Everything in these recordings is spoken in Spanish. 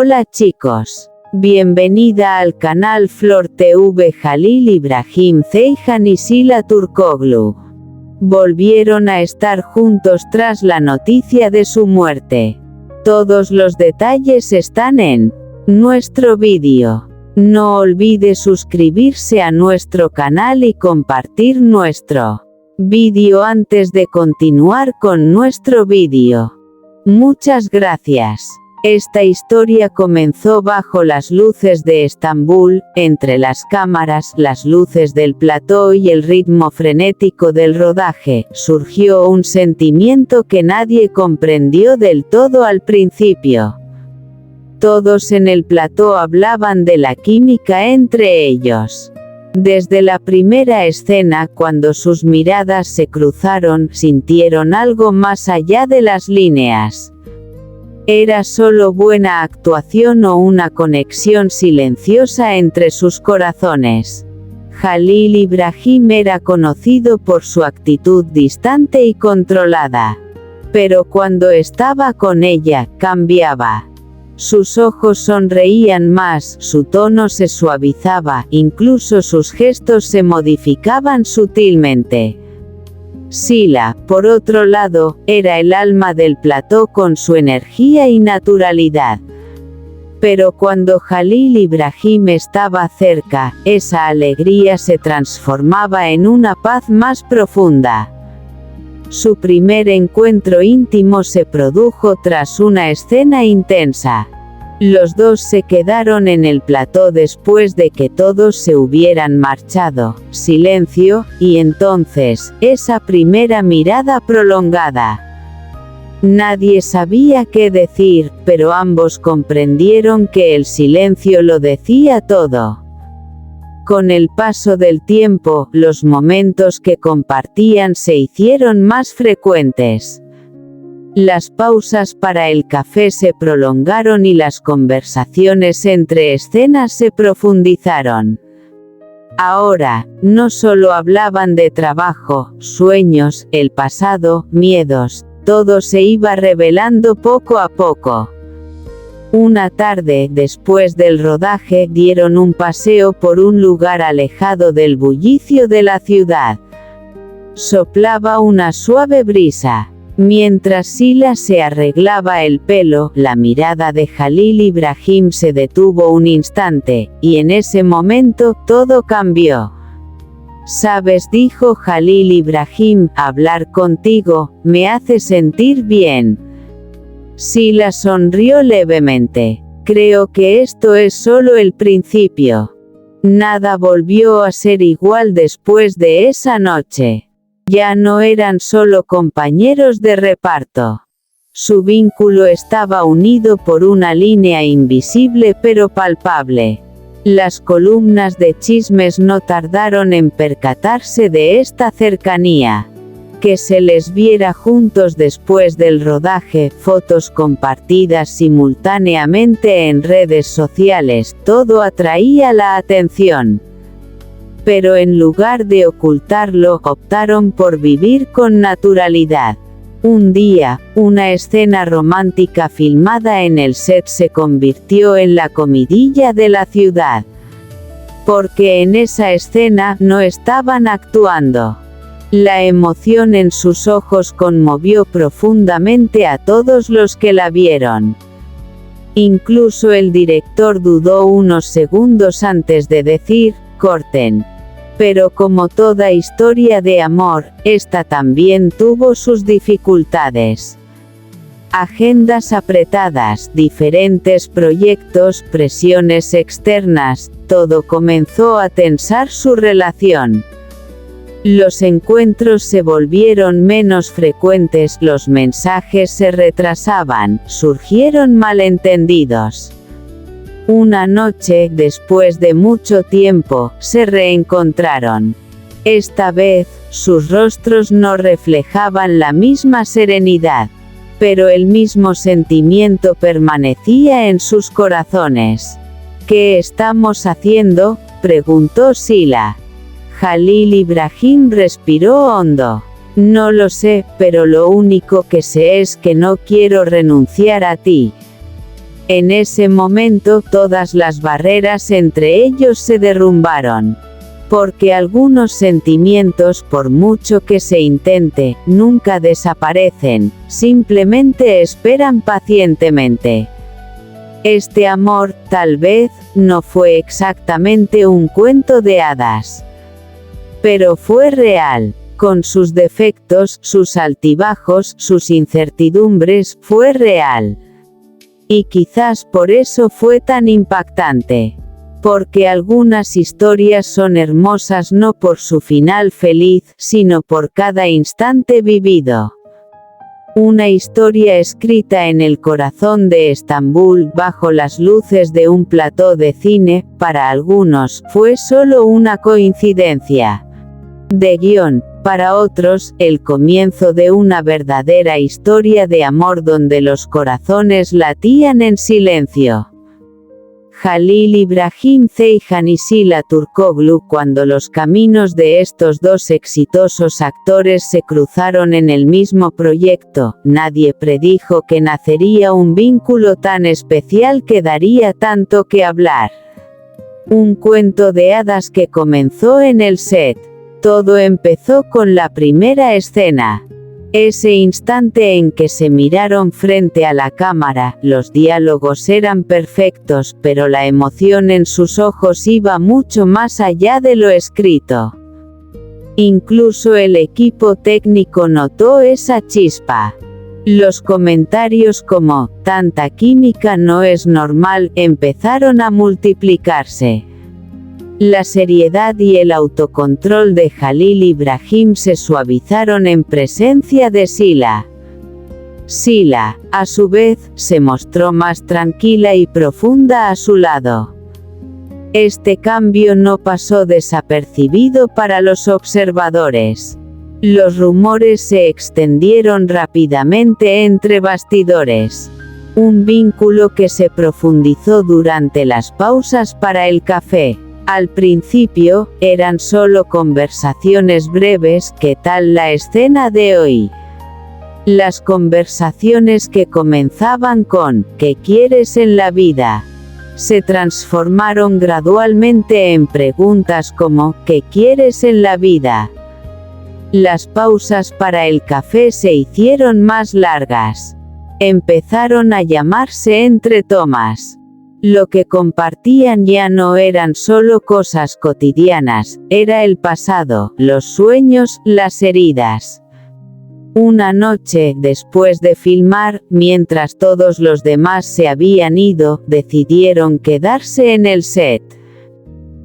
Hola chicos. Bienvenida al canal Flor TV. Halil İbrahim Ceyhan y Sila Turkoglu volvieron a estar juntos tras la noticia de su muerte. Todos los detalles están en nuestro vídeo. No olvide suscribirse a nuestro canal y compartir nuestro vídeo antes de continuar con nuestro vídeo. Muchas gracias. Esta historia comenzó bajo las luces de Estambul, entre las cámaras, las luces del plató y el ritmo frenético del rodaje. Surgió un sentimiento que nadie comprendió del todo al principio. Todos en el plató hablaban de la química entre ellos. Desde la primera escena, cuando sus miradas se cruzaron, sintieron algo más allá de las líneas. ¿Era solo buena actuación o una conexión silenciosa entre sus corazones? Halil İbrahim era conocido por su actitud distante y controlada. Pero cuando estaba con ella, cambiaba. Sus ojos sonreían más, su tono se suavizaba, incluso sus gestos se modificaban sutilmente. Sila, por otro lado, era el alma del plató con su energía y naturalidad. Pero cuando Halil İbrahim estaba cerca, esa alegría se transformaba en una paz más profunda. Su primer encuentro íntimo se produjo tras una escena intensa. Los dos se quedaron en el plató después de que todos se hubieran marchado. Silencio, y entonces, esa primera mirada prolongada. Nadie sabía qué decir, pero ambos comprendieron que el silencio lo decía todo. Con el paso del tiempo, los momentos que compartían se hicieron más frecuentes. Las pausas para el café se prolongaron y las conversaciones entre escenas se profundizaron. Ahora, no solo hablaban de trabajo, sueños, el pasado, miedos, todo se iba revelando poco a poco. Una tarde, después del rodaje, dieron un paseo por un lugar alejado del bullicio de la ciudad. Soplaba una suave brisa. Mientras Sila se arreglaba el pelo, la mirada de Halil İbrahim se detuvo un instante, y en ese momento, todo cambió. «Sabes», dijo Halil İbrahim, «hablar contigo, me hace sentir bien». Sila sonrió levemente. «Creo que esto es solo el principio». Nada volvió a ser igual después de esa noche. Ya no eran solo compañeros de reparto. Su vínculo estaba unido por una línea invisible pero palpable. Las columnas de chismes no tardaron en percatarse de esta cercanía. Que se les viera juntos después del rodaje, fotos compartidas simultáneamente en redes sociales, todo atraía la atención. Pero en lugar de ocultarlo, optaron por vivir con naturalidad. Un día, una escena romántica filmada en el set se convirtió en la comidilla de la ciudad. Porque en esa escena no estaban actuando. La emoción en sus ojos conmovió profundamente a todos los que la vieron. Incluso el director dudó unos segundos antes de decir, «corten». Pero como toda historia de amor, esta también tuvo sus dificultades. Agendas apretadas, diferentes proyectos, presiones externas, todo comenzó a tensar su relación. Los encuentros se volvieron menos frecuentes, los mensajes se retrasaban, surgieron malentendidos. Una noche, después de mucho tiempo, se reencontraron. Esta vez, sus rostros no reflejaban la misma serenidad, pero el mismo sentimiento permanecía en sus corazones. «¿Qué estamos haciendo?», preguntó Sila. Halil İbrahim respiró hondo. «No lo sé, pero lo único que sé es que no quiero renunciar a ti». En ese momento todas las barreras entre ellos se derrumbaron. Porque algunos sentimientos, por mucho que se intente, nunca desaparecen, simplemente esperan pacientemente. Este amor, tal vez, no fue exactamente un cuento de hadas. Pero fue real, con sus defectos, sus altibajos, sus incertidumbres, fue real. Y quizás por eso fue tan impactante. Porque algunas historias son hermosas no por su final feliz, sino por cada instante vivido. Una historia escrita en el corazón de Estambul, bajo las luces de un plató de cine, para algunos, fue solo una coincidencia de guión, para otros, el comienzo de una verdadera historia de amor donde los corazones latían en silencio. Halil İbrahim Ceyhan y Sila Turkoglu. Cuando los caminos de estos dos exitosos actores se cruzaron en el mismo proyecto, nadie predijo que nacería un vínculo tan especial que daría tanto que hablar. Un cuento de hadas que comenzó en el set. Todo empezó con la primera escena. Ese instante en que se miraron frente a la cámara, los diálogos eran perfectos, pero la emoción en sus ojos iba mucho más allá de lo escrito. Incluso el equipo técnico notó esa chispa. Los comentarios como, "tanta química no es normal", empezaron a multiplicarse. La seriedad y el autocontrol de Halil İbrahim se suavizaron en presencia de Sila. Sila, a su vez, se mostró más tranquila y profunda a su lado. Este cambio no pasó desapercibido para los observadores. Los rumores se extendieron rápidamente entre bastidores. Un vínculo que se profundizó durante las pausas para el café. Al principio, eran solo conversaciones breves. ¿Qué tal la escena de hoy? Las conversaciones que comenzaban con ¿qué quieres en la vida?, se transformaron gradualmente en preguntas como ¿qué quieres en la vida? Las pausas para el café se hicieron más largas. Empezaron a llamarse entre tomas. Lo que compartían ya no eran solo cosas cotidianas, era el pasado, los sueños, las heridas. Una noche, después de filmar, mientras todos los demás se habían ido, decidieron quedarse en el set.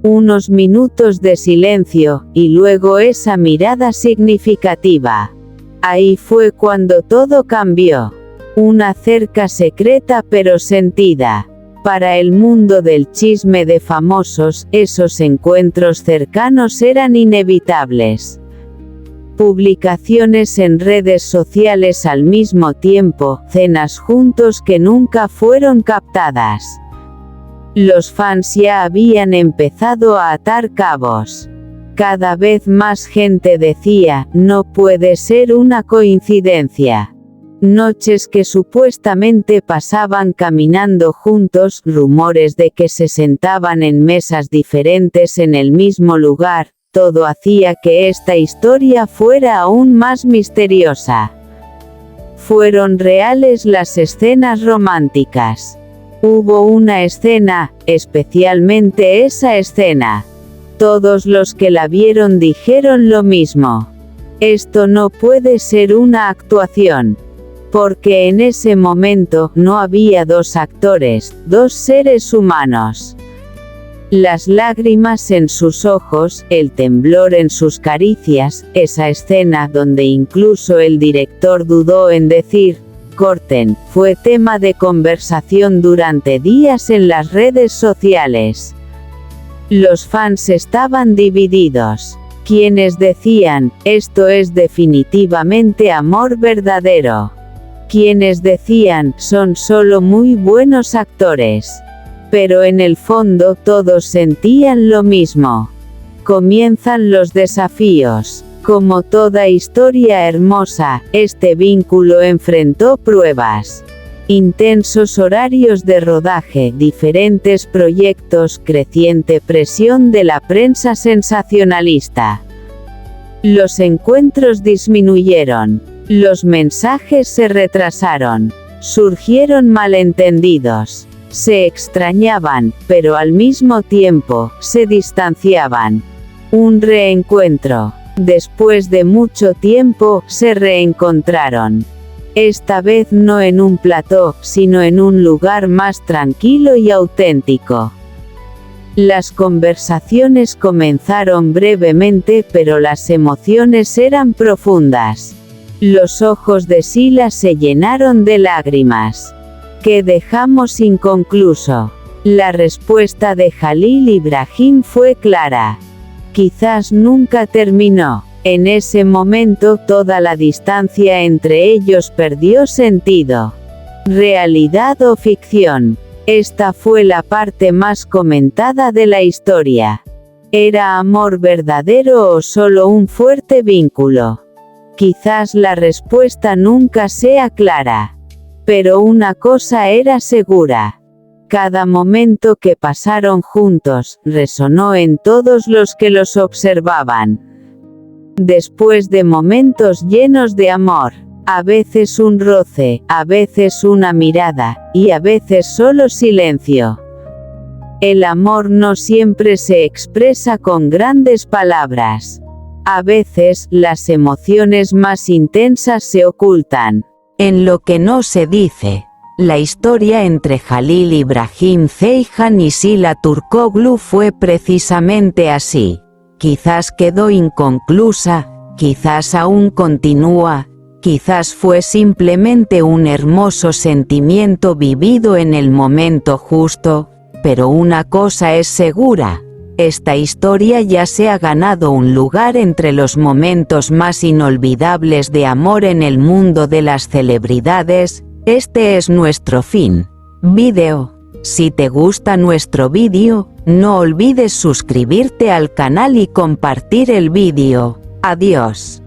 Unos minutos de silencio, y luego esa mirada significativa. Ahí fue cuando todo cambió. Una cerca secreta pero sentida. Para el mundo del chisme de famosos, esos encuentros cercanos eran inevitables. Publicaciones en redes sociales al mismo tiempo, cenas juntos que nunca fueron captadas. Los fans ya habían empezado a atar cabos. Cada vez más gente decía, no puede ser una coincidencia. Noches que supuestamente pasaban caminando juntos, rumores de que se sentaban en mesas diferentes en el mismo lugar, todo hacía que esta historia fuera aún más misteriosa. Fueron reales las escenas románticas. Hubo una escena, especialmente esa escena. Todos los que la vieron dijeron lo mismo. Esto no puede ser una actuación. Porque en ese momento, no había dos actores, dos seres humanos. Las lágrimas en sus ojos, el temblor en sus caricias, esa escena donde incluso el director dudó en decir, corten, fue tema de conversación durante días en las redes sociales. Los fans estaban divididos. Quienes decían, esto es definitivamente amor verdadero. Quienes decían, son solo muy buenos actores. Pero en el fondo todos sentían lo mismo. Comienzan los desafíos. Como toda historia hermosa, este vínculo enfrentó pruebas. Intensos horarios de rodaje, diferentes proyectos, creciente presión de la prensa sensacionalista. Los encuentros disminuyeron, los mensajes se retrasaron, surgieron malentendidos, se extrañaban, pero al mismo tiempo, se distanciaban. Un reencuentro. Después de mucho tiempo, se reencontraron. Esta vez no en un plató, sino en un lugar más tranquilo y auténtico. Las conversaciones comenzaron brevemente, pero las emociones eran profundas. Los ojos de Sila se llenaron de lágrimas. ¿Qué dejamos inconcluso? La respuesta de Jalil Ibrahim fue clara. Quizás nunca terminó. En ese momento toda la distancia entre ellos perdió sentido. ¿Realidad o ficción? Esta fue la parte más comentada de la historia. ¿Era amor verdadero o solo un fuerte vínculo? Quizás la respuesta nunca sea clara. Pero una cosa era segura. Cada momento que pasaron juntos, resonó en todos los que los observaban. Después de momentos llenos de amor, a veces un roce, a veces una mirada, y a veces solo silencio. El amor no siempre se expresa con grandes palabras. A veces, las emociones más intensas se ocultan en lo que no se dice. La historia entre Jalil Ibrahim Ceyhan y Sila Turkoglu fue precisamente así. Quizás quedó inconclusa, quizás aún continúa, quizás fue simplemente un hermoso sentimiento vivido en el momento justo, pero una cosa es segura. Esta historia ya se ha ganado un lugar entre los momentos más inolvidables de amor en el mundo de las celebridades. Este es nuestro fin. Vídeo. Si te gusta nuestro vídeo, no olvides suscribirte al canal y compartir el vídeo. Adiós.